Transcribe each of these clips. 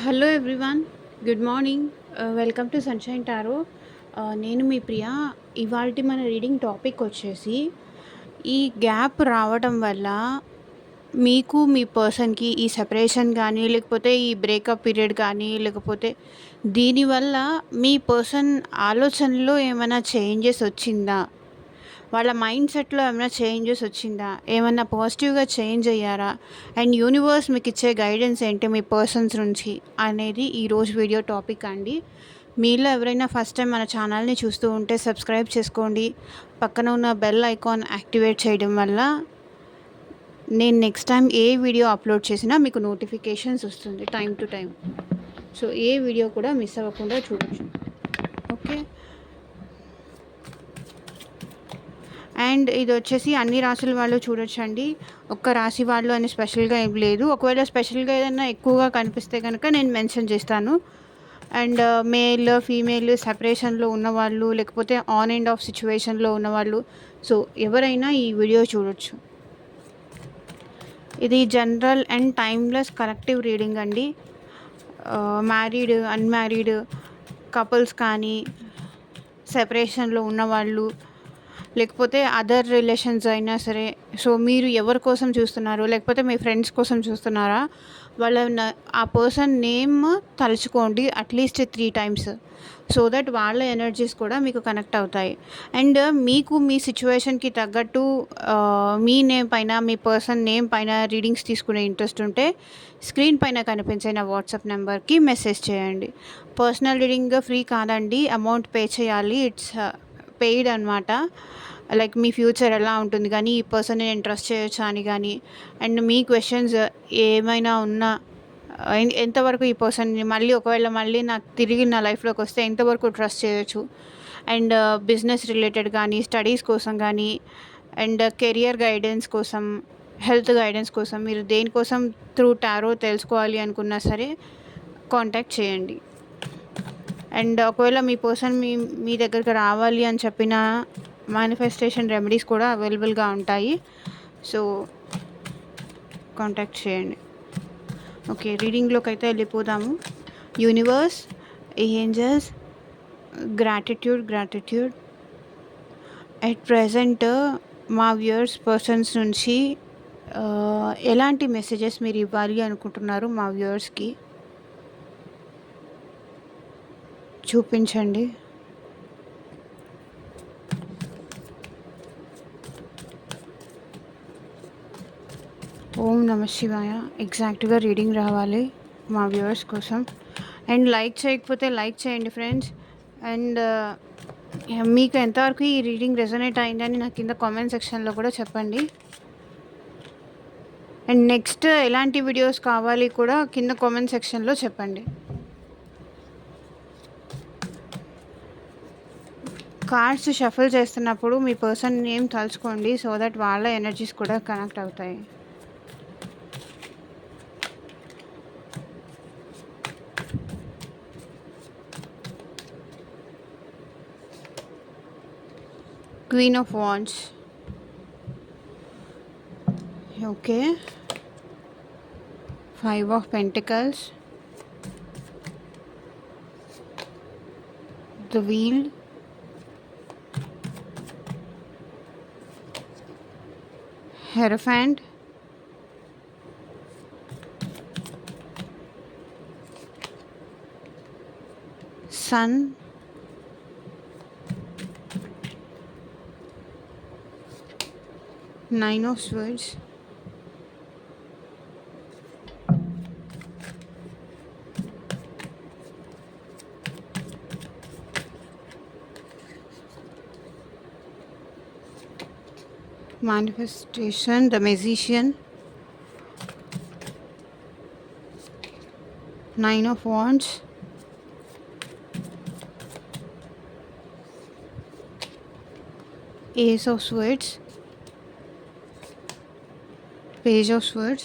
Hello everyone. Good morning. Welcome to sunshine tarot. నేను మీ ప్రియ. ఇవాల్టి మన రీడింగ్ టాపిక్ వచ్చేసి, ఈ గ్యాప్ రావడం వల్ల మీకు మీ పర్సన్‌కి ఈ సెపరేషన్ గానీ, లేకపోతే ఈ బ్రేకప్ పీరియడ్ కానీ, లేకపోతే దీనివల్ల మీ పర్సన్ ఆలోచనలో ఏమైనా చేంజెస్ వచ్చిందా? వాళ్ళ మైండ్ సెట్‌లో ఏమైనా చేంజెస్ వచ్చిందా? ఏమన్నా పాజిటివ్‌గా చేంజ్ అయ్యారా? అండ్ యూనివర్స్ మీకిచ్చే గైడెన్స్ ఏంటి మీ పర్సన్స్ నుంచి అనేది ఈరోజు వీడియో టాపిక్ అండి. మీలో ఎవరైనా ఫస్ట్ టైం మన ఛానల్‌ని చూస్తూ ఉంటే సబ్స్క్రైబ్ చేసుకోండి. పక్కన ఉన్న బెల్ ఐకాన్ యాక్టివేట్ చేయడం వల్ల నేను నెక్స్ట్ టైం ఏ వీడియో అప్లోడ్ చేసినా మీకు నోటిఫికేషన్స్ వస్తుంది time to time. So A video కూడా మిస్ అవ్వకుండా చూడొచ్చు. ఓకే. అండ్ ఇది వచ్చేసి అన్ని రాసుల వాళ్ళు చూడొచ్చండి. ఒక్క రాశి వాళ్ళు అని స్పెషల్‌గా ఏం లేదు. ఒకవేళ స్పెషల్‌గా ఏదన్నా ఎక్కువగా కనిపిస్తే గనక నేను మెన్షన్ చేస్తాను. అండ్ మేల్, ఫీమేల్ సెపరేషన్‌లో ఉన్నవాళ్ళు, లేకపోతే ఆన్ అండ్ ఆఫ్ సిట్యుయేషన్‌లో ఉన్నవాళ్ళు, సో ఎవరైనా ఈ వీడియో చూడొచ్చు. ఇది general and timeless collective reading అండి. మ్యారీడ్, అన్‌మ్యారీడ్ కపుల్స్ కానీ, సెపరేషన్‌లో ఉన్నవాళ్ళు, లేకపోతే అదర్ రిలేషన్స్ అయినా సరే. సో మీరు ఎవరి కోసం చూస్తున్నారు, లేకపోతే మీ ఫ్రెండ్స్ కోసం చూస్తున్నారా? వాళ్ళ ఆ పర్సన్ నేమ్ తలుచుకోండి అట్లీస్ట్ 3 టైమ్స్. సో దట్ వాళ్ళ ఎనర్జీస్ కూడా మీకు కనెక్ట్ అవుతాయి. అండ్ మీకు మీ సిచ్యువేషన్‌కి తగ్గట్టు మీ నేమ్ పైన, మీ పర్సన్ నేమ్ పైన రీడింగ్స్ తీసుకునే ఇంట్రెస్ట్ ఉంటే స్క్రీన్ పైన కనిపించే నా వాట్సాప్ నెంబర్‌కి మెసేజ్ చేయండి. పర్సనల్ రీడింగ్ ఫ్రీ కాదండి, అమౌంట్ పే చేయాలి. ఇట్స్ పెయిడ్ అనమాట. లైక్ మీ ఫ్యూచర్ ఎలా ఉంటుంది కానీ, ఈ పర్సన్ నేను ట్రస్ట్ చేయొచ్చా అని కానీ, అండ్ మీ క్వశ్చన్స్ ఏమైనా ఉన్నా, ఎంతవరకు ఈ పర్సన్ని ఒకవేళ మళ్ళీ నాకు తిరిగి నా లైఫ్లోకి వస్తే ఎంతవరకు ట్రస్ట్ చేయొచ్చు, అండ్ బిజినెస్ రిలేటెడ్ కానీ, స్టడీస్ కోసం కానీ, అండ్ కెరియర్ గైడెన్స్ కోసం, హెల్త్ గైడెన్స్ కోసం, మీరు దేనికోసం త్రూ టారో తెలుసుకోవాలి అనుకున్నా సరే కాంటాక్ట్ చేయండి. అండ్ ఒకవేళ మీ పర్సన్ మీ దగ్గరికి రావాలి అని చెప్పిన మేనిఫెస్టేషన్ రెమెడీస్ కూడా అవైలబుల్గా ఉంటాయి. సో కాంటాక్ట్ చేయండి. ఓకే, రీడింగ్లోకి అయితే వెళ్ళిపోదాము. Universe, angels, gratitude at present మా వ్యూయర్స్ పర్సన్స్ నుంచి ఎలాంటి మెసేజెస్ మీరు ఇవ్వాలి అనుకుంటున్నారు మా వ్యూయర్స్కి చూపించండి. ఓం నమ శివాయ. ఎగ్జాక్ట్గా రీడింగ్ రావాలి మా వ్యూవర్స్ కోసం. అండ్ లైక్ చేయకపోతే లైక్ చేయండి ఫ్రెండ్స్. అండ్ మీకు ఎంతవరకు ఈ రీడింగ్ రెజొనేట్ అయిందని నాకు కింద కామెంట్ సెక్షన్లో కూడా చెప్పండి. అండ్ నెక్స్ట్ ఎలాంటి వీడియోస్ కావాలి కూడా కింద కామెంట్ సెక్షన్లో చెప్పండి. కార్డ్స్ షఫల్ చేస్తున్నప్పుడు మీ పర్సన్ నేమ్ తలుచుకోండి, సో దట్ వాళ్ళ ఎనర్జీస్ కూడా కనెక్ట్ అవుతాయి. Queen of Wands. Okay. 5 of Pentacles. The Wheel. Hierophant. Sun. Nine of Swords. Manifestation, the Magician. Nine of Wands. Ace of Swords. Page of Swords.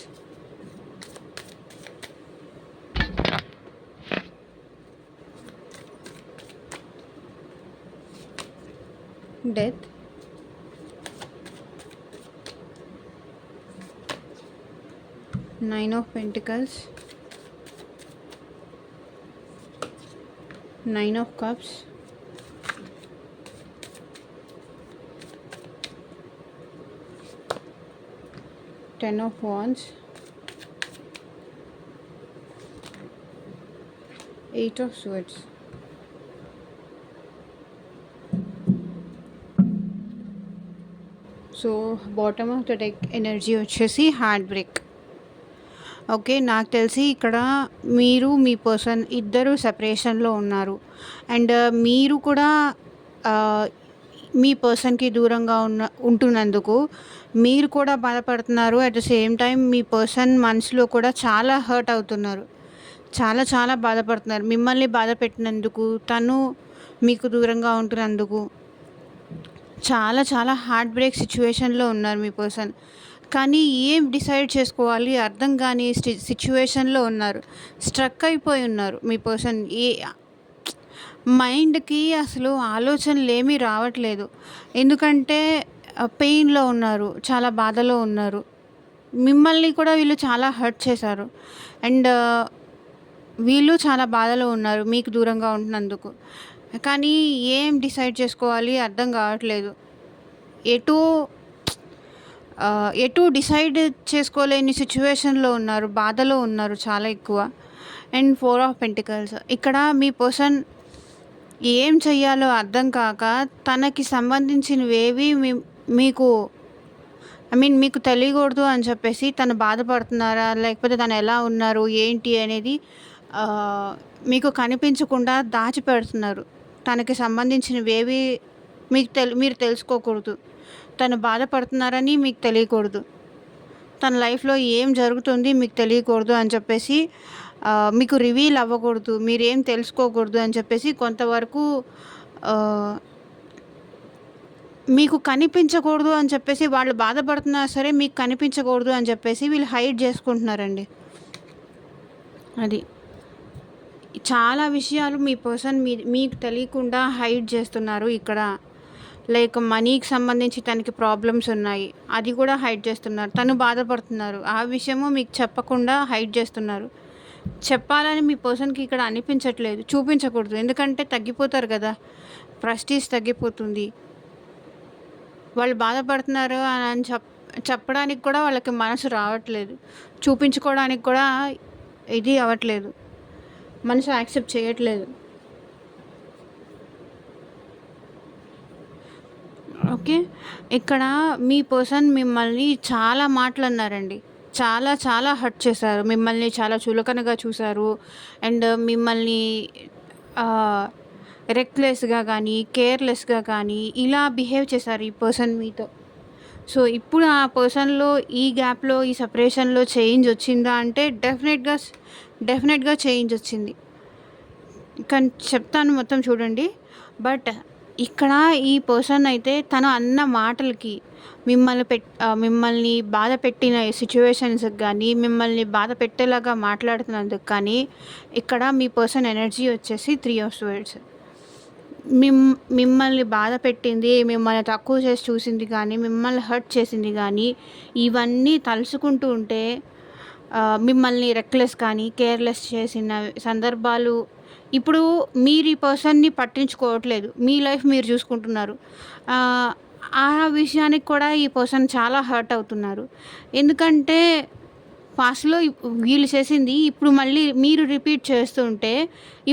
Death. Nine of Pentacles. 9 of cups, 10 of wands, 8 of swords. So bottom of the deck energy వచ్చేసి heart break. Okay, నాకు తెలిసి ఇక్కడ మీరు మీ person ఇద్దరు సెపరేషన్లో ఉన్నారు. And మీరు కూడా మీ పర్సన్కి దూరంగా ఉంటున్నందుకు మీరు కూడా బాధపడుతున్నారు. At the same time me person మనసులో కూడా చాలా హర్ట్ అవుతున్నారు, చాలా చాలా బాధపడుతున్నారు. మిమ్మల్ని బాధ పెట్టినందుకు, తను మీకు దూరంగా ఉంటున్నందుకు చాలా చాలా హార్ట్ బ్రేక్ సిచ్యువేషన్లో ఉన్నారు మీ పర్సన్. కానీ ఏం డిసైడ్ చేసుకోవాలి అర్థం కాని సిచ్యువేషన్లో ఉన్నారు. స్ట్రక్ అయిపోయి ఉన్నారు మీ పర్సన్. మైండ్కి అసలు ఆలోచనలు ఏమీ రావట్లేదు. ఎందుకంటే పెయిన్లో ఉన్నారు, చాలా బాధలో ఉన్నారు. మిమ్మల్ని కూడా వీళ్ళు చాలా హర్ట్ చేశారు. అండ్ వీళ్ళు చాలా బాధలో ఉన్నారు మీకు దూరంగా ఉంటున్నందుకు. కానీ ఏం డిసైడ్ చేసుకోవాలి అర్థం కావట్లేదు. ఎటు డిసైడ్ చేసుకోలేని సిచ్యువేషన్లో ఉన్నారు, బాధలో ఉన్నారు చాలా ఎక్కువ. And 4 of pentacles. ఇక్కడ మీ పర్సన్ ఏం చెయ్యాలో అర్థం కాక తనకి సంబంధించినవేవి మీకు మీకు తెలియకూడదు అని చెప్పేసి తను బాధపడుతున్నారా, లేకపోతే తను ఎలా ఉన్నారు ఏంటి అనేది మీకు కనిపించకుండా దాచిపెడుతున్నారు. తనకి సంబంధించినవేవి మీరు తెలుసుకోకూడదు. తను బాధపడుతున్నారని మీకు తెలియకూడదు. తన లైఫ్లో ఏం జరుగుతుంది మీకు తెలియకూడదు అని చెప్పేసి, మీకు రివీల్ అవ్వకూడదు, మీరేం తెలుసుకోకూడదు అని చెప్పేసి కొంతవరకు మీకు కనిపించకూడదు అని చెప్పేసి, వాళ్ళు బాధపడుతున్నా సరే మీకు కనిపించకూడదు అని చెప్పేసి వీళ్ళు హైడ్ చేసుకుంటున్నారండి. అది చాలా విషయాలు మీ పర్సన్ మీకు తెలియకుండా హైడ్ చేస్తున్నారు ఇక్కడ. లైక్ మనీకి సంబంధించి తనకి ప్రాబ్లమ్స్ ఉన్నాయి, అది కూడా హైడ్ చేస్తున్నారు. తను బాధపడుతున్నారు, ఆ విషయము మీకు చెప్పకుండా హైడ్ చేస్తున్నారు. చెప్పాలని మీ పర్సన్కి ఇక్కడ అనిపించట్లేదు, చూపించకూడదు. ఎందుకంటే తగ్గిపోతారు కదా, ప్రెస్టీజ్ తగ్గిపోతుంది. వాళ్ళు బాధపడుతున్నారు అని చెప్పడానికి కూడా వాళ్ళకి మనసు రావట్లేదు, చూపించుకోవడానికి కూడా ఇది అవ్వట్లేదు, మనసు యాక్సెప్ట్ చేయట్లేదు. ఓకే, ఇక్కడ మీ పర్సన్ మిమ్మల్ని చాలా మాటలు అన్నారండి, చాలా చాలా హర్ట్ చేశారు. మిమ్మల్ని చాలా చులకనగా చూశారు. అండ్ మిమ్మల్ని రెక్లెస్గా కానీ, కేర్లెస్గా కానీ ఇలా బిహేవ్ చేశారు ఈ పర్సన్ మీతో. సో ఇప్పుడు ఆ పర్సన్లో ఈ గ్యాప్లో, ఈ సపరేషన్లో చేంజ్ వచ్చిందా అంటే డెఫినెట్గా చేంజ్ వచ్చింది. కానీ చెప్తాను మొత్తం చూడండి. బట్ ఇక్కడ ఈ పర్సన్ అయితే తను అన్న మాటలకి, మిమ్మల్ని బాధ పెట్టిన సిచ్యువేషన్స్కి కానీ, మిమ్మల్ని బాధ పెట్టేలాగా మాట్లాడుతున్నందుకు కానీ, ఇక్కడ మీ పర్సన్ ఎనర్జీ వచ్చేసి 3 ఆఫ్ స్వర్డ్స్. మిమ్మల్ని బాధ పెట్టింది, మిమ్మల్ని తక్కువ చేసి చూసింది కానీ, మిమ్మల్ని హర్ట్ చేసింది కానీ, ఇవన్నీ తలుచుకుంటూ ఉంటే మిమ్మల్ని రెక్లెస్ కానీ, కేర్లెస్ చేసిన సందర్భాలు ఇప్పుడు మీరు ఈ పర్సన్ని పట్టించుకోవట్లేదు, మీ లైఫ్ మీరు చూసుకుంటున్నారు. ఆ విషయానికి కూడా ఈ పర్సన్ చాలా హర్ట్ అవుతున్నారు. ఎందుకంటే పాస్ట్లో వీళ్ళు చేసింది ఇప్పుడు మళ్ళీ మీరు రిపీట్ చేస్తుంటే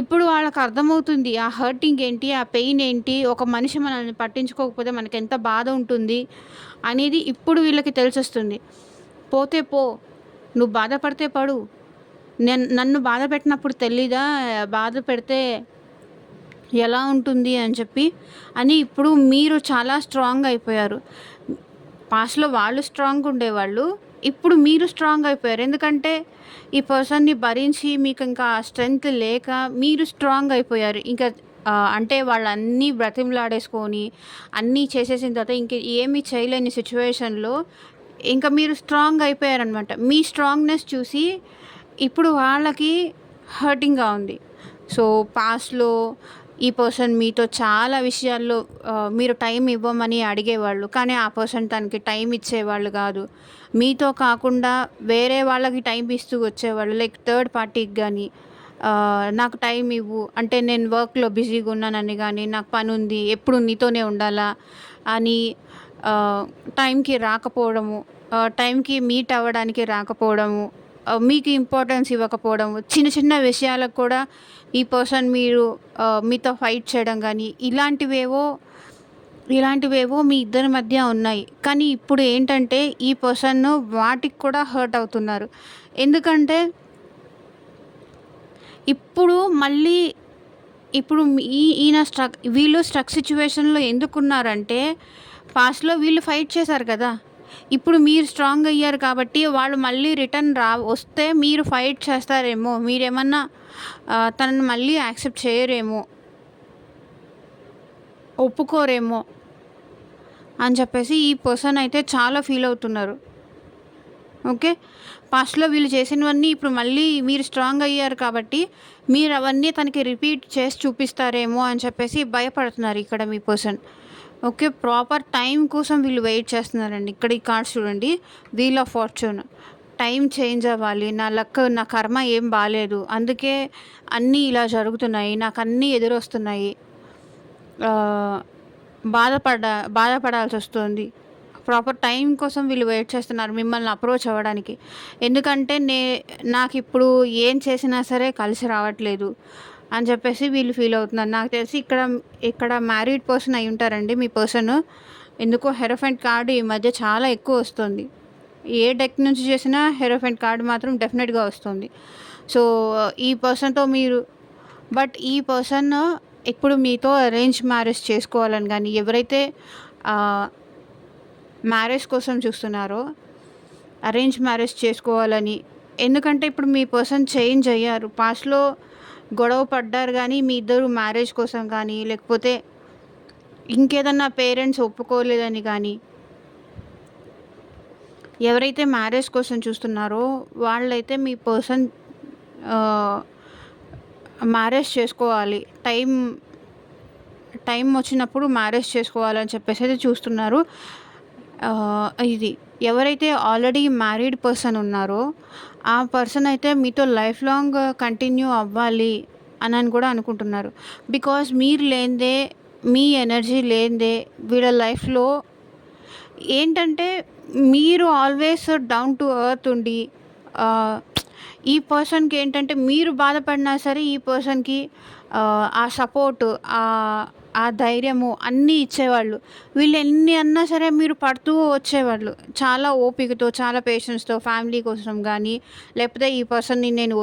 ఇప్పుడు వాళ్ళకి అర్థమవుతుంది ఆ హర్టింగ్ ఏంటి, ఆ పెయిన్ ఏంటి, ఒక మనిషి మనల్ని పట్టించుకోకపోతే మనకి ఎంత బాధ ఉంటుంది అనేది ఇప్పుడు వీళ్ళకి తెలిసొస్తుంది. పోతే పో, నువ్వు బాధపడితే పడు, నన్ను బాధ పెట్టినప్పుడు తెలీదా బాధ పెడితే ఎలా ఉంటుంది అని చెప్పి అని ఇప్పుడు మీరు చాలా స్ట్రాంగ్ అయిపోయారు. పాస్ట్లో వాళ్ళు స్ట్రాంగ్ ఉండేవాళ్ళు, ఇప్పుడు మీరు స్ట్రాంగ్ అయిపోయారు. ఎందుకంటే ఈ పర్సన్ని భరించి మీకు ఇంకా స్ట్రెంగ్త్ లేక మీరు స్ట్రాంగ్ అయిపోయారు. ఇంకా అంటే వాళ్ళన్నీ బ్రతిమలాడేసుకొని అన్నీ చేసేసిన తర్వాత ఇంక ఏమీ చేయలేని సిచ్యువేషన్లో ఇంకా మీరు స్ట్రాంగ్ అయిపోయారనమాట. మీ స్ట్రాంగ్నెస్ చూసి ఇప్పుడు వాళ్ళకి హర్టింగ్గా ఉంది. సో పాస్ట్లో ఈ పర్సన్ మీతో చాలా విషయాల్లో మీరు టైం ఇవ్వమని అడిగేవాళ్ళు, కానీ ఆ పర్సన్ తనకి టైం ఇచ్చేవాళ్ళు కాదు. మీతో కాకుండా వేరే వాళ్ళకి టైం ఇస్తూ వచ్చేవాళ్ళు, లైక్ థర్డ్ పార్టీకి కానీ నాకు టైం ఇవ్వు అంటే నేను వర్క్లో బిజీగా ఉన్నానని కానీ నాకు పని ఉంది ఎప్పుడు నీతోనే ఉండాలా అని టైంకి రాకపోవడము, టైంకి మీట్ అవ్వడానికి రాకపోవడము, మీకు ఇంపార్టెన్స్ ఇవ్వకపోవడము, చిన్న చిన్న విషయాలకు కూడా ఈ పర్సన్ మీతో ఫైట్ చేయడం కానీ ఇలాంటివేవో మీ ఇద్దరి మధ్య ఉన్నాయి. కానీ ఇప్పుడు ఏంటంటే ఈ పర్సన్ వాటికి కూడా హర్ట్ అవుతున్నారు. ఎందుకంటే ఇప్పుడు మళ్ళీ ఇప్పుడు వీళ్ళు స్ట్రక్ సిచ్యువేషన్లో ఎందుకున్నారంటే పాస్ట్లో వీళ్ళు ఫైట్ చేశారు కదా. ఇప్పుడు మీరు స్ట్రాంగ్ అయ్యారు కాబట్టి వాళ్ళు మళ్ళీ రిటర్న్ వస్తే మీరు ఫైట్ చేస్తారేమో, మీరేమన్నా తనని మళ్ళీ యాక్సెప్ట్ చేయరేమో, ఒప్పుకోరేమో అని చెప్పేసి ఈ పర్సన్ అయితే చాలా ఫీల్ అవుతున్నారు. ఓకే, పాస్ట్లో వీళ్ళు చేసినవన్నీ ఇప్పుడు మళ్ళీ మీరు స్ట్రాంగ్ అయ్యారు కాబట్టి మీరు అవన్నీ తనకి రిపీట్ చేసి చూపిస్తారేమో అని చెప్పేసి భయపడుతున్నారు ఇక్కడ మీ పర్సన్. ఓకే, ప్రాపర్ టైం కోసం వీళ్ళు వెయిట్ చేస్తున్నారండి. ఇక్కడ ఈ కార్డ్స్ చూడండి, wheel of fortune. Time change అవ్వాలి, నా కర్మ ఏం బాగాలేదు, అందుకే అన్నీ ఇలా జరుగుతున్నాయి, నాకు అన్నీ ఎదురొస్తున్నాయి, బాధపడాల్సి వస్తుంది. ప్రాపర్ టైం కోసం వీళ్ళు వెయిట్ చేస్తున్నారు మిమ్మల్ని అప్రోచ్ అవ్వడానికి. ఎందుకంటే నాకు ఇప్పుడు ఏం చేసినా సరే కలిసి రావట్లేదు అని చెప్పేసి వీళ్ళు ఫీల్ అవుతున్నారు. నాకు తెలిసి ఇక్కడ మ్యారీడ్ పర్సన్ అయి ఉంటారండి మీ పర్సన్. ఎందుకో హెరోఫెంట్ కార్డు ఈ మధ్య చాలా ఎక్కువ వస్తుంది. ఏ డెక్ నుంచి చేసినా హెరోఫెంట్ కార్డు మాత్రం డెఫినెట్గా వస్తుంది. సో ఈ పర్సన్తో ఈ పర్సన్ ఇప్పుడు మీతో అరేంజ్ మ్యారేజ్ చేసుకోవాలని కానీ, ఎవరైతే మ్యారేజ్ కోసం చూస్తున్నారో అరేంజ్ మ్యారేజ్ చేసుకోవాలని. ఎందుకంటే ఇప్పుడు మీ పర్సన్ చేంజ్ అయ్యారు. పాస్ట్లో గొడవ పడ్డారు కానీ మీ ఇద్దరు మ్యారేజ్ కోసం కానీ, లేకపోతే ఇంకేదన్నా పేరెంట్స్ ఒప్పుకోలేదని కానీ, ఎవరైతే మ్యారేజ్ కోసం చూస్తున్నారో వాళ్ళైతే మీ పర్సన్ మ్యారేజ్ చేసుకోవాలి, టైం వచ్చినప్పుడు మ్యారేజ్ చేసుకోవాలని చెప్పేసి అయితే చూస్తున్నారు. ఇది ఎవరైతే ఆల్రెడీ మ్యారీడ్ పర్సన్ ఉన్నారో ఆ పర్సన్ అయితే మీతో లైఫ్ లాంగ్ కంటిన్యూ అవ్వాలి అని కూడా అనుకుంటున్నారు. బికాజ్ మీరు లేనిదే, మీ ఎనర్జీ లేనిదే వీళ్ళ లైఫ్లో ఏంటంటే మీరు ఆల్వేస్ డౌన్ టు ఎర్త్ ఉండి, ఈ పర్సన్కి ఏంటంటే మీరు బాధపడినా సరే ఈ పర్సన్కి ఆ సపోర్టు, ఆ ధైర్యము అన్నీ ఇచ్చేవాళ్ళు. వీళ్ళు ఎన్ని అన్నా సరే మీరు పడుతూ వచ్చేవాళ్ళు చాలా ఓపికతో, చాలా పేషెన్స్తో, ఫ్యామిలీ కోసం కానీ, లేకపోతే ఈ పర్సన్ని నేను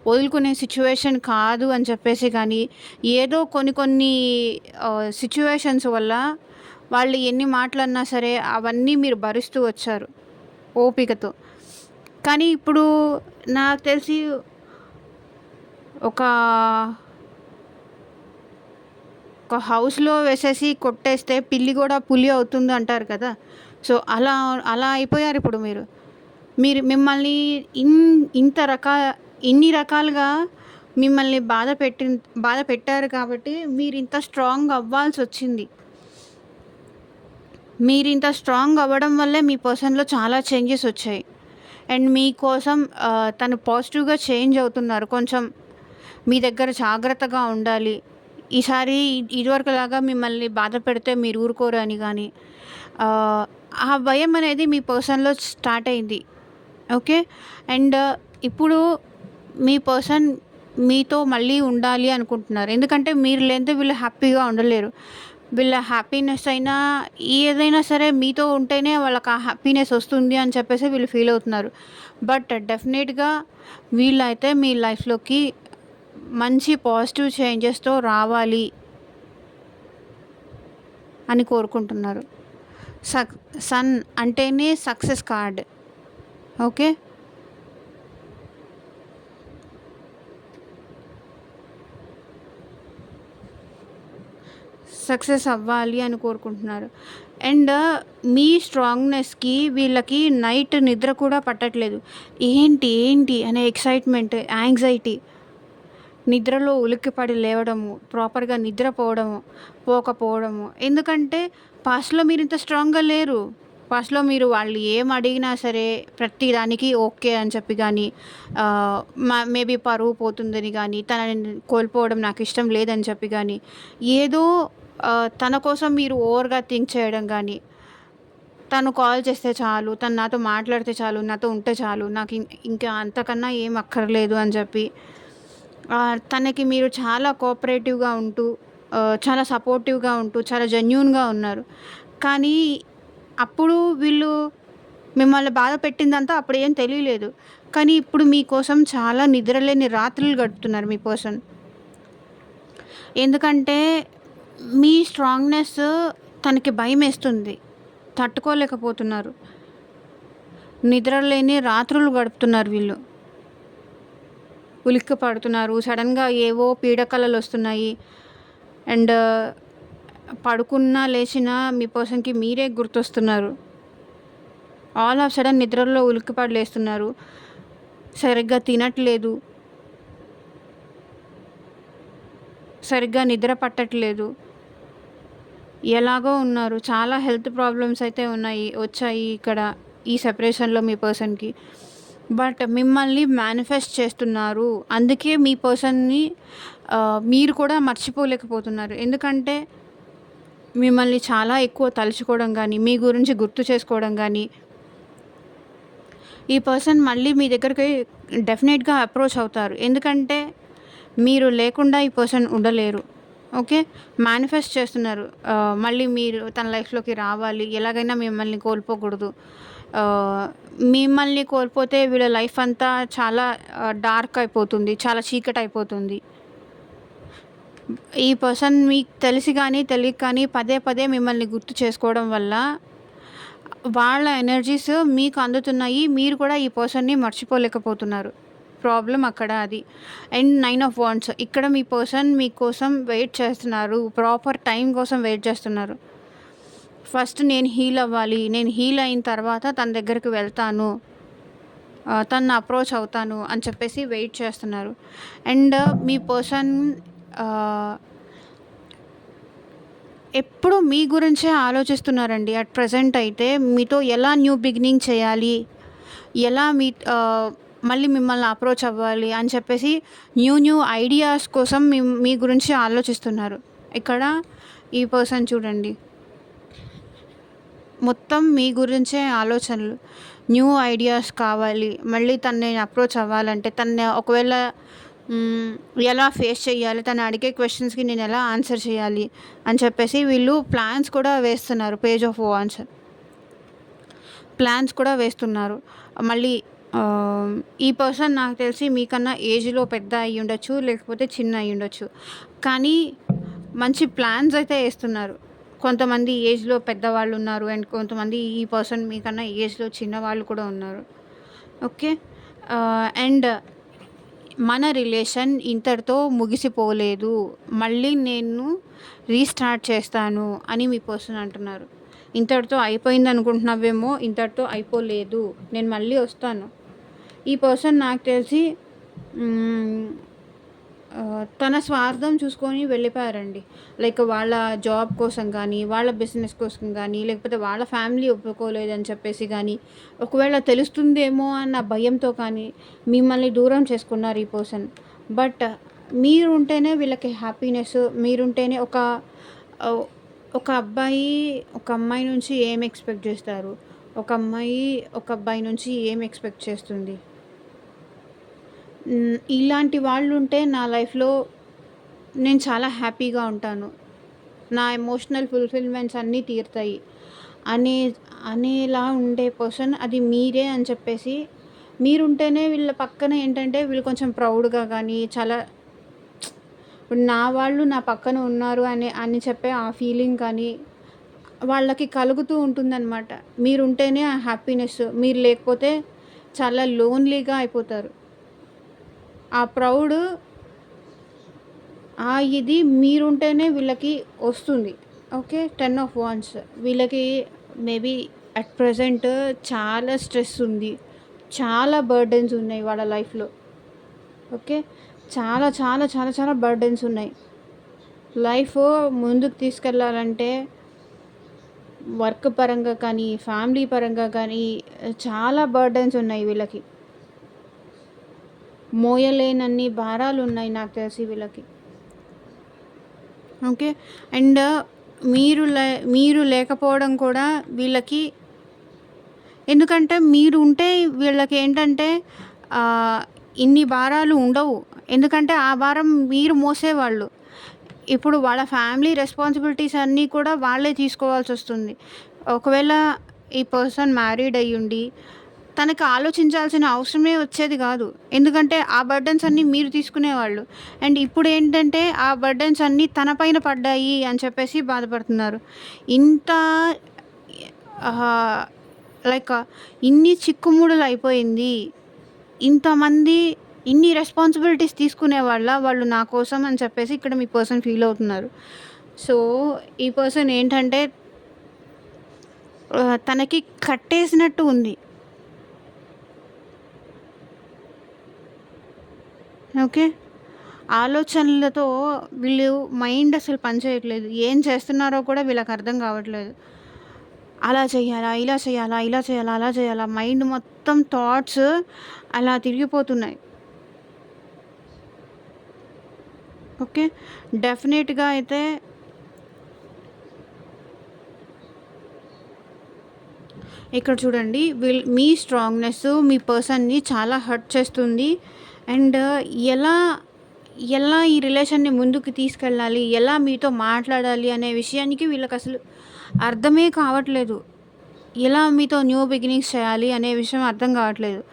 వదులుకునే సిచ్యువేషన్ కాదు అని చెప్పేసి కానీ, ఏదో కొన్ని సిచ్యువేషన్స్ వల్ల వాళ్ళు ఎన్ని మాటలన్నా సరే అవన్నీ మీరు భరిస్తూ వచ్చారు ఓపికతో. కానీ ఇప్పుడు నాకు తెలిసి ఒక హౌస్లో వేసేసి కొట్టేస్తే పిల్లి కూడా పులి అవుతుంది అంటారు కదా. సో అలా అయిపోయారు ఇప్పుడు మిమ్మల్ని ఇన్ని రకాలుగా మిమ్మల్ని బాధ పెట్టారు కాబట్టి మీరు ఇంత స్ట్రాంగ్ అవ్వాల్సి వచ్చింది. మీరు ఇంత స్ట్రాంగ్ అవ్వడం వల్లే మీ పర్సన్లో చాలా చేంజెస్ వచ్చాయి. అండ్ మీకోసం తను పాజిటివ్గా చేంజ్ అవుతున్నారు. కొంచెం మీ దగ్గర జాగ్రత్తగా ఉండాలి, ఈసారి ఇదివరకులాగా మిమ్మల్ని బాధ పెడితే మీరు ఊరుకోరు అని కానీ, ఆ భయం అనేది మీ పర్సన్లో స్టార్ట్ అయింది. ఓకే, అండ్ ఇప్పుడు మీ పర్సన్ మీతో మళ్ళీ ఉండాలి అనుకుంటున్నారు. ఎందుకంటే మీరు లేనిదే వీళ్ళు హ్యాపీగా ఉండలేరు. వీళ్ళ హ్యాపీనెస్ అయినా ఏదైనా సరే మీతో ఉంటేనే వాళ్ళకి ఆ హ్యాపీనెస్ వస్తుంది అని చెప్పేసి వీళ్ళు ఫీల్ అవుతున్నారు. బట్ డెఫినెట్గా వీళ్ళైతే మీ లైఫ్లోకి మంచి పాజిటివ్ చేంజెస్తో రావాలి అని కోరుకుంటున్నారు. సన్ అంటేనే సక్సెస్ కార్డ్. ఓకే, సక్సెస్ అవ్వాలి అని కోరుకుంటున్నారు. అండ్ మీ స్ట్రాంగ్నెస్కి వీళ్ళకి నైట్ నిద్ర కూడా పట్టట్లేదు. ఏంటి అనే ఎక్సైట్మెంట్, యాంగ్జైటీ, నిద్రలో ఉలిక్కిపడి లేవడము, ప్రాపర్గా నిద్రపోవడము, పోకపోవడము. ఎందుకంటే పాస్ట్లో మీరు ఇంత స్ట్రాంగ్గా లేరు. ఫస్ట్‌లో మీరు వాళ్ళు ఏం అడిగినా సరే ప్రతి దానికి ఓకే అని చెప్పి గానీ, మేబీ పరువు పోతుందని గానీ, తనని కోల్పోవడం నాకిష్టం లేదని చెప్పి గానీ, ఏదో తన కోసం మీరు ఓవర్‌గా థింక్ చేయడం గానీ, తను కాల్ చేస్తే చాలు, తను నాతో మాట్లాడితే చాలు, నాతో ఉంటే చాలు, ఇంకా అంతకన్నా ఏం అక్కర్లేదు అని చెప్పి, తనకి మీరు చాలా కోఆపరేటివ్‌గా ఉంటూ, చాలా సపోర్టివ్‌గా ఉంటూ, చాలా జెన్యూన్‌గా ఉన్నారు. కానీ అప్పుడు వీళ్ళు మిమ్మల్ని బాధ పెట్టిందంతా అప్పుడేం తెలియలేదు. కానీ ఇప్పుడు మీకోసం చాలా నిద్రలేని రాత్రులు గడుపుతున్నారు మీ పర్సన్. ఎందుకంటే మీ స్ట్రాంగ్‌నెస్ తనకి భయమేస్తుంది. తట్టుకోలేకపోతున్నారు. నిద్రలేని రాత్రులు గడుపుతున్నారు వీళ్ళు. ఉలిక్కి పడుతున్నారు. సడెన్‌గా ఏవో పీడకలలొస్తున్నాయి. అండ్ పడుకున్నా, లేచినా మీ పర్సన్‌కి మీరే గుర్తొస్తున్నారు. ఆల్ ఆఫ్ సడెన్ నిద్రలో ఉలిక్కిపడి లేస్తున్నారు. సరిగ్గా తినట్లేదు. సరిగ్గా నిద్ర పట్టట్లేదు. ఎలాగో ఉన్నారు. చాలా హెల్త్ ప్రాబ్లమ్స్ అయితే వచ్చాయి ఇక్కడ ఈ సెపరేషన్‌లో మీ పర్సన్‌కి. బట్ మిమ్మల్ని మేనిఫెస్ట్ చేస్తున్నారు. అందుకే మీ పర్సన్‌ని మీరు కూడా మర్చిపోలేకపోతున్నారు. ఎందుకంటే మిమ్మల్ని చాలా ఎక్కువ తలుచుకోవడం గానీ, మీ గురించి గుర్తు చేసుకోవడం గానీ, ఈ పర్సన్ మళ్ళీ మీ దగ్గరికి డెఫినెట్‌గా అప్రోచ్ అవుతారు. ఎందుకంటే మీరు లేకుండా ఈ పర్సన్ ఉండలేరు. ఓకే. మేనిఫెస్ట్ చేస్తున్నారు. మళ్ళీ మీరు తన లైఫ్‌లోకి రావాలి. ఎలాగైనా మిమ్మల్ని కోల్పోకూడదు. మిమ్మల్ని కోల్పోతే వీళ్ళ లైఫ్ అంతా చాలా డార్క్ అయిపోతుంది. చాలా చీకటయిపోతుంది. ఈ పర్సన్ మీకు తెలిసి గానీ, తెలియక కానీ పదే పదే మిమ్మల్ని గుర్తు చేసుకోవడం వల్ల వాళ్ళ ఎనర్జీస్ మీకు అందుతున్నాయి. మీరు కూడా ఈ పర్సన్‌ని మర్చిపోలేకపోతున్నారు. ప్రాబ్లమ్ అక్కడ అది. అండ్ 9 ఆఫ్ వాండ్స్ ఇక్కడ మీ పర్సన్ మీకోసం వెయిట్ చేస్తున్నారు. ప్రాపర్ టైం కోసం వెయిట్ చేస్తున్నారు. ఫస్ట్ నేను హీల్ అవ్వాలి. నేను హీల్ అయిన తర్వాత తన దగ్గరికి వెళ్తాను. తనని అప్రోచ్ అవుతాను అని చెప్పేసి వెయిట్ చేస్తున్నారు. అండ్ మీ పర్సన్ ఎప్పుడు మీ గురించే ఆలోచిస్తున్నారండి. అట్ ప్రెజెంట్ అయితే మీతో ఎలా న్యూ బిగినింగ్ చేయాలి, ఎలా మళ్ళీ మిమ్మల్ని అప్రోచ్ అవ్వాలి అని చెప్పేసి న్యూ ఐడియాస్ కోసం మీ గురించి ఆలోచిస్తున్నారు. ఇక్కడ ఈ పర్సన్ చూడండి. మొత్తం మీ గురించే ఆలోచనలు. న్యూ ఐడియాస్ కావాలి. మళ్ళీ తనని అప్రోచ్ అవ్వాలంటే తనని ఒకవేళ ఎలా ఫేస్ చేయాలి, తను అడిగే క్వెషన్స్‌కి నేను ఎలా ఆన్సర్ చేయాలి అని చెప్పేసి వీళ్ళు ప్లాన్స్ కూడా వేస్తున్నారు. పేజ్ ఆఫ్ వాండ్స్ ప్లాన్స్ కూడా వేస్తున్నారు. మళ్ళీ ఈ పర్సన్ నాకు తెలిసి మీకన్నా ఏజ్‌లో పెద్ద అయ్యుండొచ్చు, లేకపోతే చిన్న అయ్యుండొచ్చు. కానీ మంచి ప్లాన్స్ అయితే ఏస్తున్నారు. కొంతమంది ఏజ్‌లో పెద్దవాళ్ళున్నారు. అండ్ కొంతమంది ఈ పర్సన్ మీకన్నా ఏజ్‌లో చిన్నవాళ్ళు కూడా ఉన్నారు. ఓకే. అండ్ మన రిలేషన్ ఇంతటితో ముగిసిపోలేదు. మళ్ళీ నేను రీస్టార్ట్ చేస్తాను అని మీ పర్సన్ అంటున్నారు. ఇంతటితో అయిపోయిందనుకుంటున్నావేమో, ఇంతటితో అయిపోలేదు. నేను మళ్ళీ వస్తాను. ఈ పర్సన్ నాకు తెలిసి తన స్వార్థం చూసుకొని వెళ్ళిపోయారండి. లైక్ వాళ్ళ జాబ్ కోసం కానీ, వాళ్ళ బిజినెస్ కోసం కానీ, లేకపోతే వాళ్ళ ఫ్యామిలీ ఒప్పుకోలేదని చెప్పేసి కానీ, ఒకవేళ తెలుస్తుందేమో అన్న భయంతో కానీ మిమ్మల్ని దూరం చేసుకున్నారు ఈ పర్సన్. బట్ మీరుంటేనే వీళ్ళకి హ్యాపీనెస్. మీరుంటేనే ఒక అబ్బాయి ఒక అమ్మాయి నుంచి ఏం ఎక్స్పెక్ట్ చేస్తారు? ఒక అమ్మాయి ఒక అబ్బాయి నుంచి ఏం ఎక్స్పెక్ట్ చేస్తుంది? ఇలాంటి వాళ్ళుంటే నా లైఫ్‌లో నేను చాలా హ్యాపీగా ఉంటాను. నా ఎమోషనల్ ఫుల్‌ఫిల్‌మెంట్స్ అన్నీ తీరుతాయి అనేలా ఉండే పర్సన్ అది మీరే అని చెప్పేసి, మీరుంటేనే వీళ్ళ పక్కన ఏంటంటే వీళ్ళు కొంచెం ప్రౌడ్‌గా కానీ, చాలా ఇప్పుడు నా వాళ్ళు నా పక్కన ఉన్నారు అని చెప్పే ఆ ఫీలింగ్ కానీ వాళ్ళకి కలుగుతూ ఉంటుందన్నమాట. మీరుంటేనే ఆ హ్యాపీనెస్. మీరు లేకపోతే చాలా లోన్లీగా అయిపోతారు. ఆ ప్రౌడ్ ఇది మీరుంటేనే వీళ్ళకి వస్తుంది. ఓకే. 10 ఆఫ్ వాండ్స్ వీళ్ళకి మేబీ అట్ ప్రెజెంట్ చాలా స్ట్రెస్ ఉంది. చాలా బర్డెన్స్ ఉన్నాయి వాళ్ళ లైఫ్‌లో. ఓకే. చాలా చాలా చాలా చాలా బర్డెన్స్ ఉన్నాయి. లైఫ్ ముందుకు తీసుకెళ్ళాలంటే వర్క్ పరంగా కానీ, ఫ్యామిలీ పరంగా కానీ చాలా బర్డెన్స్ ఉన్నాయి వీళ్ళకి. మోయలేనన్ని భారాలున్నాయి నాకు తెలిసి వీళ్ళకి. ఓకే. అండ్ మీరు లేకపోవడం కూడా వీళ్ళకి, ఎందుకంటే మీరు ఉంటే వీళ్ళకేంటంటే ఇన్ని భారాలు ఉండవు. ఎందుకంటే ఆ భారం మీరు మోసేవాళ్ళు. ఇప్పుడు వాళ్ళ ఫ్యామిలీ రెస్పాన్సిబిలిటీస్ అన్నీ కూడా వాళ్ళే తీసుకోవాల్సొస్తుంది. ఒకవేళ ఈ పర్సన్ మ్యారీడ్ అయ్యుండి తనకి ఆలోచించాల్సిన అవసరమే వచ్చేది కాదు. ఎందుకంటే ఆ బర్డెన్స్ అన్నీ మీరు తీసుకునేవాళ్ళు. అండ్ ఇప్పుడేంటంటే ఆ బర్డెన్స్ అన్నీ తన పైన పడ్డాయి అని చెప్పేసి బాధపడుతున్నారు. ఇంత లైక్ ఇన్ని చిక్కుముడులు అయిపోయింది. ఇంతమంది ఇన్ని రెస్పాన్సిబిలిటీస్ వాళ్ళు నా కోసం అని చెప్పేసి ఇక్కడ మీ పర్సన్ ఫీల్ అవుతున్నారు. సో ఈ పర్సన్ ఏంటంటే తనకి కట్టేసినట్టు ఉంది. ఓకే. ఆలోచనలతో వీళ్ళు మైండ్ అసలు పనిచేయట్లేదు. ఏం చేస్తున్నారో కూడా వీళ్ళకి అర్థం కావట్లేదు. అలా చేయాలా, ఇలా చేయాలా, ఇలా చేయాలా, అలా చేయాలా, మైండ్ మొత్తం థాట్స్ అలా తిరిగిపోతున్నాయి. ఓకే. డెఫినెట్‌గా అయితే ఇక్కడ చూడండి, మీ స్ట్రాంగ్‌నెస్ మీ పర్సన్‌ని చాలా హర్ట్ చేస్తుంది. అండ్ ఎలా ఎలా ఈ రిలేషన్‌ని ముందుకు తీసుకెళ్ళాలి, ఎలా మీతో మాట్లాడాలి అనే విషయానికి వీళ్ళకసలు అర్థమే కావట్లేదు. ఎలా మీతో న్యూ బిగినింగ్స్ చేయాలి అనే విషయం అర్థం కావట్లేదు.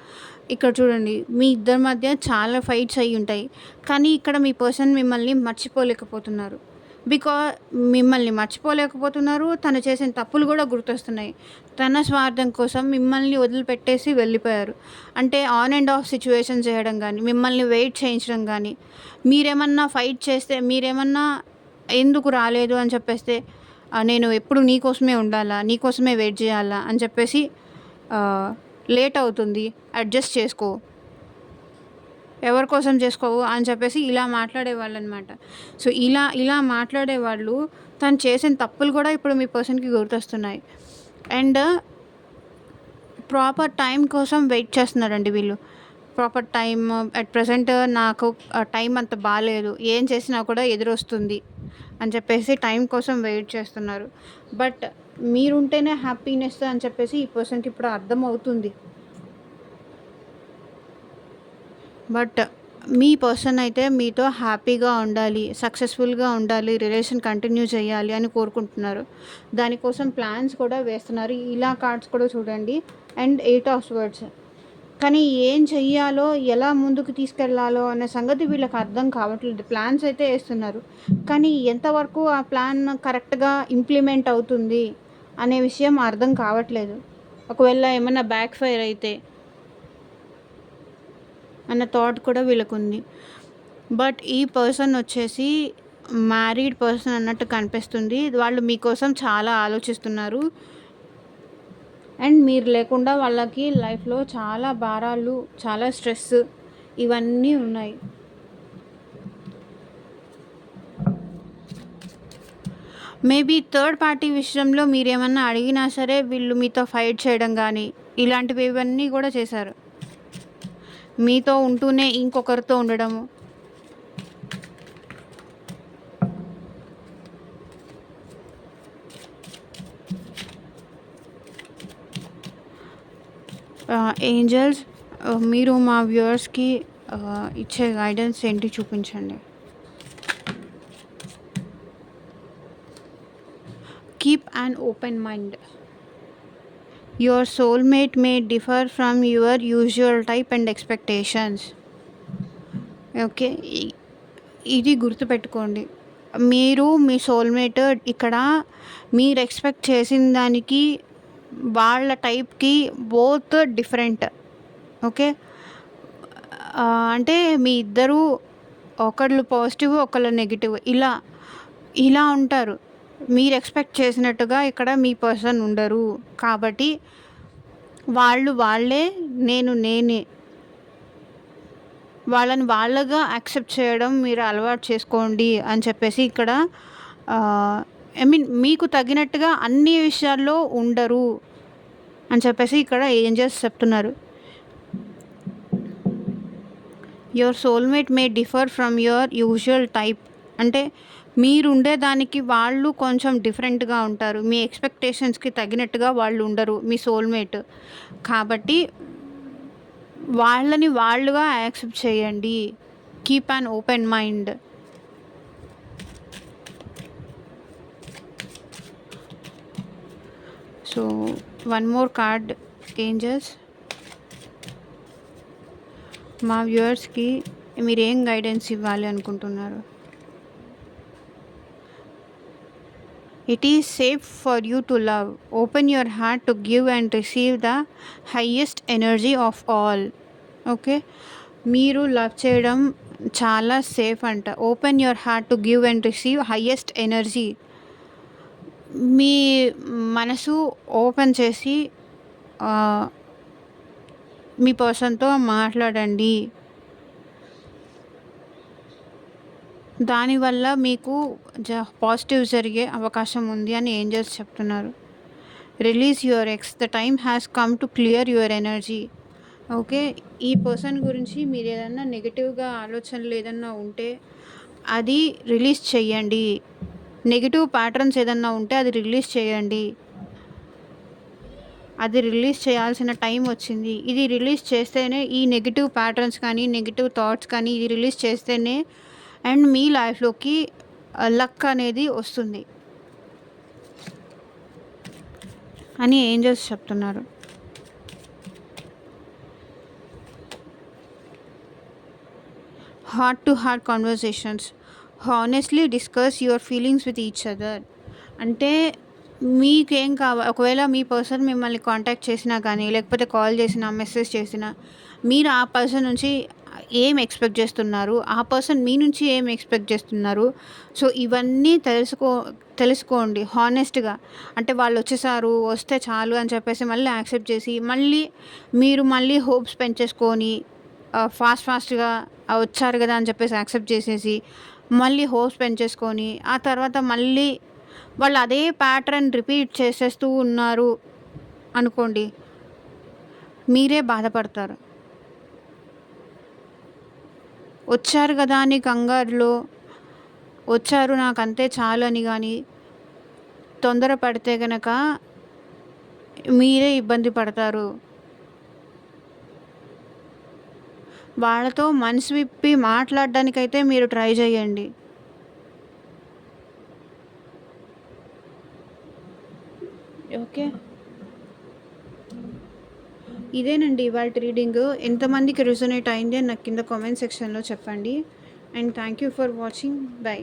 ఇక్కడ చూడండి, మీ ఇద్దరి మధ్య చాలా ఫైట్స్ అయ్యుంటాయి. కానీ ఇక్కడ మీ పర్సన్ మిమ్మల్ని మర్చిపోలేకపోతున్నారు. మిమ్మల్ని మర్చిపోలేకపోతున్నారు. తను చేసిన తప్పులు కూడా గుర్తొస్తున్నాయి. తన స్వార్థం కోసం మిమ్మల్ని వదిలిపెట్టేసి వెళ్ళిపోయారు. అంటే ఆన్ అండ్ ఆఫ్ సిచ్యువేషన్ చేయడం కానీ, మిమ్మల్ని వెయిట్ చేయించడం కానీ, మీరేమన్నా ఫైట్ చేస్తే, మీరేమన్నా ఎందుకు రాలేదు అని చెప్పేస్తే, నేను ఎప్పుడు నీకోసమే ఉండాలా, నీకోసమే వెయిట్ చేయాలా అని చెప్పేసి, లేట్ అవుతుంది, అడ్జస్ట్ చేసుకో, ఎవరి కోసం చేసుకోవు అని చెప్పేసి ఇలా మాట్లాడేవాళ్ళు అనమాట. సో ఇలా మాట్లాడేవాళ్ళు తను చేసిన తప్పులు కూడా ఇప్పుడు మీ పర్సన్కి గుర్తొస్తున్నాయి. అండ్ ప్రాపర్ టైం కోసం వెయిట్ చేస్తున్నారండి వీళ్ళు. ప్రాపర్ టైం అట్ ప్రజెంట్ నాకు టైం అంత బాగాలేదు, ఏం చేసినా కూడా ఎదురొస్తుంది అని చెప్పేసి టైం కోసం వెయిట్ చేస్తున్నారు. బట్ మీరుంటేనే హ్యాపీనెస్ అని చెప్పేసి ఈ పర్సన్కి ఇప్పుడు అర్థమవుతుంది. బట్ మీ పర్సన్ అయితే మీతో హ్యాపీగా ఉండాలి, సక్సెస్ఫుల్గా ఉండాలి, రిలేషన్ కంటిన్యూ చేయాలి అని కోరుకుంటున్నారు. దానికోసం ప్లాన్స్ కూడా వేస్తున్నారు. ఇలా కార్డ్స్ కూడా చూడండి. And 8 of swords. కానీ ఏం చెయ్యాలో, ఎలా ముందుకు తీసుకెళ్లాలో అనే సంగతి వీళ్ళకి అర్థం కావట్లేదు. ప్లాన్స్ అయితే వేస్తున్నారు, కానీ ఎంతవరకు ఆ ప్లాన్ కరెక్ట్గా ఇంప్లిమెంట్ అవుతుంది అనే విషయం అర్థం కావట్లేదు. ఒకవేళ ఏమైనా బ్యాక్ ఫైర్ అయితే అన్న థాట్ కూడా వీళ్ళకుంది. బట్ ఈ పర్సన్ వచ్చేసి మ్యారీడ్ పర్సన్ అన్నట్టు కనిపిస్తుంది. వాళ్ళు మీకోసం చాలా ఆలోచిస్తున్నారు. అండ్ మీరు లేకుండా వాళ్ళకి లైఫ్లో చాలా భారాలు, చాలా స్ట్రెస్ ఇవన్నీ ఉన్నాయి. మేబీ థర్డ్ పార్టీ విషయంలో మీరేమన్నా అడిగినా సరే వీళ్ళు మీతో ఫైట్ చేయడం కానీ ఇలాంటివి ఇవన్నీ కూడా చేశారు. మీతో ఉంటూనే ఇంకొకరితో ఉండడము. ఏంజల్స్, మీరు మా వ్యూవర్స్కి ఇచ్చే గైడెన్స్ ఏంటి చూపించండి. Keep an open mind. Your soulmate may differ from your usual type and expectations. Okay, ఇది గుర్తుపెట్టుకోండి. మీరు మీ సోల్మేట్ ఇక్కడ మీరు ఎక్స్పెక్ట్ చేసిన దానికి వాళ్ళ టైప్కి బోత్ డిఫరెంట్. ఓకే, అంటే మీ ఇద్దరు ఒకళ్ళు పాజిటివ్ ఒకళ్ళు నెగిటివ్ ఇలా ఉంటారు. మీరు ఎక్స్పెక్ట్ చేసినట్టుగా ఇక్కడ మీ పర్సన్ ఉండరు. కాబట్టి వాళ్ళే, నేనే, వాళ్ళని వాళ్ళగా యాక్సెప్ట్ చేయడం మీరు అలవాటు చేసుకోండి అని చెప్పేసి ఇక్కడ ఐ మీన్ మీకు తగినట్టుగా అన్ని విషయాల్లో ఉండరు అని చెప్పేసి ఇక్కడ ఏంజెల్స్ చెప్తున్నారు. Your soulmate May differ from your usual type. అంటే మీరుండే దానికి వాళ్ళు కొంచెం డిఫరెంట్గా ఉంటారు. మీ ఎక్స్పెక్టేషన్స్కి తగినట్టుగా వాళ్ళు ఉండరు మీ సోల్మేట్. కాబట్టి వాళ్ళని వాళ్ళుగా యాక్సెప్ట్ చేయండి. Keep an open mind. So one more card angels. మా వ్యూవర్స్కి మీరు ఏం గైడెన్స్ ఇవ్వాలి అనుకుంటున్నారు? It is safe for you to love. Open your heart to give and receive the highest energy of all. Okay, మీరు love చేయడం చాలా safe అంట. Open your heart to give and receive highest energy. మీ మనసు open చేసి మీ పర్సన్తో మాట్లాడండి. దానివల్ల మీకు పాజిటివ్ జరిగే అవకాశం ఉంది అని ఏంజల్స్ చెప్తున్నారు. Release your ex. The time has come to clear your energy. Okay, ఈ పర్సన్ గురించి మీరు ఏదన్నా నెగిటివ్గా ఆలోచనలు ఏదన్నా ఉంటే అది రిలీజ్ చేయండి. నెగిటివ్ ప్యాటర్న్స్ ఏదన్నా ఉంటే అది రిలీజ్ చేయండి. అది రిలీజ్ చేయాల్సిన టైం వచ్చింది. ఇది రిలీజ్ చేస్తేనే ఈ నెగిటివ్ ప్యాటర్న్స్ కానీ నెగిటివ్ థాట్స్ కానీ ఇది రిలీజ్ చేస్తేనే అండ్ మీ లైఫ్లోకి లక్ అనేది వస్తుంది అని ఏంజల్స్ చెప్తున్నారు. Heart to heart conversations. Honestly discuss your feelings with each other. అంటే మీకేం ఒకవేళ మీ పర్సన్ మిమ్మల్ని కాంటాక్ట్ చేసినా కానీ లేకపోతే కాల్ చేసినా మెసేజ్ చేసినా మీరు ఆ పర్సన్ నుంచి ఏం ఎక్స్పెక్ట్ చేస్తున్నారు, ఆ పర్సన్ మీ నుంచి ఏం ఎక్స్పెక్ట్ చేస్తున్నారు. సో ఇవన్నీ తెలుసుకోండి హానెస్ట్గా. అంటే వాళ్ళు వచ్చేసారు, వస్తే చాలు అని చెప్పేసి మళ్ళీ యాక్సెప్ట్ చేసి మళ్ళీ హోప్స్ పెంచేసుకొని ఫాస్ట్గా వచ్చారు కదా అని చెప్పేసి యాక్సెప్ట్ చేసేసి మళ్ళీ హోప్స్ పెంచేసుకొని ఆ తర్వాత మళ్ళీ వాళ్ళు అదే ప్యాటర్న్ రిపీట్ చేసేస్తూ ఉన్నారు అనుకోండి, మీరే బాధపడతారు. వచ్చారు కదా అని కంగారులో వచ్చారు నాకు అంతే చాలు అని కానీ తొందరపడితే కనుక మీరే ఇబ్బంది పడతారు. వాళ్ళతో మనసు విప్పి మాట్లాడడానికైతే మీరు ట్రై చేయండి. ఓకే, ఇదేనండి ఇవాళ రీడింగ్. ఎంతమందికి రెజొనేట్ అయింది అని నాకు కింద కామెంట్ సెక్షన్లో చెప్పండి. And thank you for watching. By.